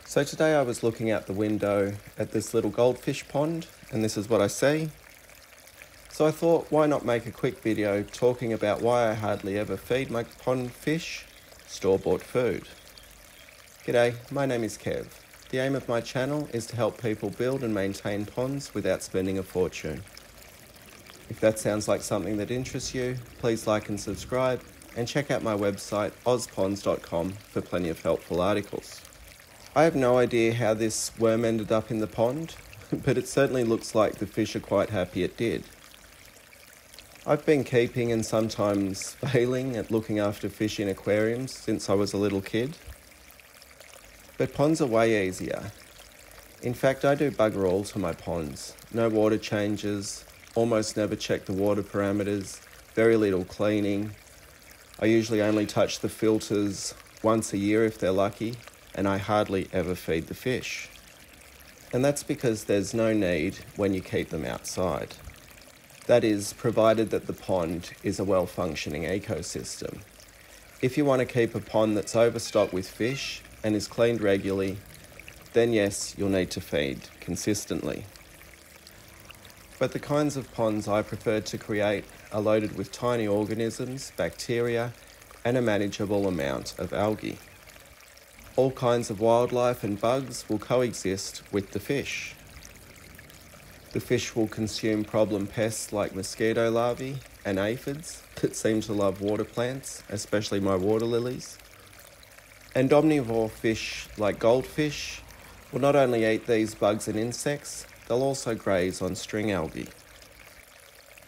So today I was looking out the window at this little goldfish pond, and this is what I see. So I thought, why not make a quick video talking about why I hardly ever feed my pond fish store-bought food. G'day, my name is Kev. The aim of my channel is to help people build and maintain ponds without spending a fortune. If that sounds like something that interests you, please like and subscribe, and check out my website ozponds.com for plenty of helpful articles. I have no idea how this worm ended up in the pond, but it certainly looks like the fish are quite happy it did. I've been keeping and sometimes failing at looking after fish in aquariums since I was a little kid. But ponds are way easier. In fact, I do bugger all to my ponds. No water changes, almost never check the water parameters, very little cleaning. I usually only touch the filters once a year if they're lucky, and I hardly ever feed the fish. And that's because there's no need when you keep them outside. That is, provided that the pond is a well-functioning ecosystem. If you want to keep a pond that's overstocked with fish and is cleaned regularly, then yes, you'll need to feed consistently. But the kinds of ponds I prefer to create are loaded with tiny organisms, bacteria, and a manageable amount of algae. All kinds of wildlife and bugs will coexist with the fish. The fish will consume problem pests like mosquito larvae and aphids that seem to love water plants, especially my water lilies. And omnivore fish like goldfish will not only eat these bugs and insects, they'll also graze on string algae.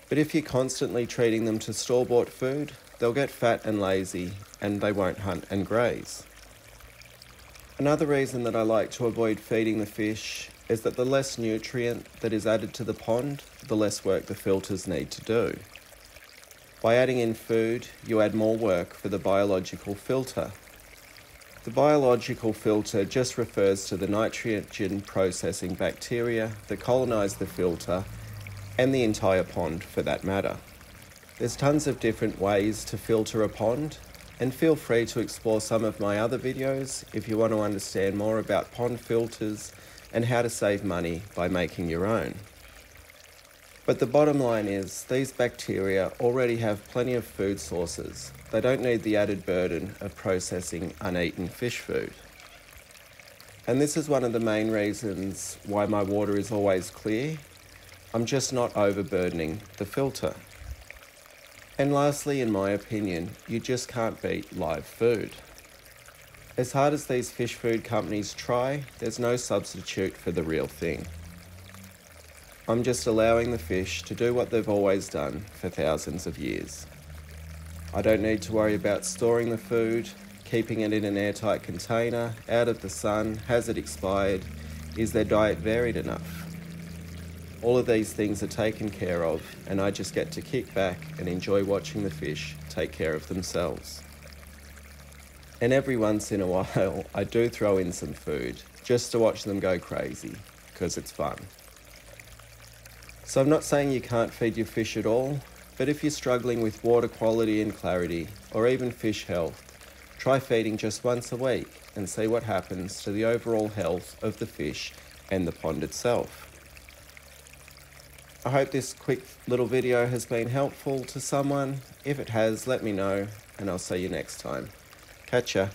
But if you're constantly treating them to store-bought food, they'll get fat and lazy and they won't hunt and graze. Another reason that I like to avoid feeding the fish is that the less nutrient that is added to the pond, the less work the filters need to do. By adding in food, you add more work for the biological filter. The biological filter just refers to the nitrogen processing bacteria that colonise the filter and the entire pond for that matter. There's tons of different ways to filter a pond, and feel free to explore some of my other videos if you want to understand more about pond filters and how to save money by making your own. But the bottom line is, these bacteria already have plenty of food sources. They don't need the added burden of processing uneaten fish food. And this is one of the main reasons why my water is always clear. I'm just not overburdening the filter. And lastly, in my opinion, you just can't beat live food. As hard as these fish food companies try, there's no substitute for the real thing. I'm just allowing the fish to do what they've always done for thousands of years. I don't need to worry about storing the food, keeping it in an airtight container, out of the sun, has it expired, is their diet varied enough? All of these things are taken care of, and I just get to kick back and enjoy watching the fish take care of themselves. And every once in a while, I do throw in some food, just to watch them go crazy, because it's fun. So I'm not saying you can't feed your fish at all, but if you're struggling with water quality and clarity, or even fish health, try feeding just once a week and see what happens to the overall health of the fish and the pond itself. I hope this quick little video has been helpful to someone. If it has, let me know, and I'll see you next time. Catch ya.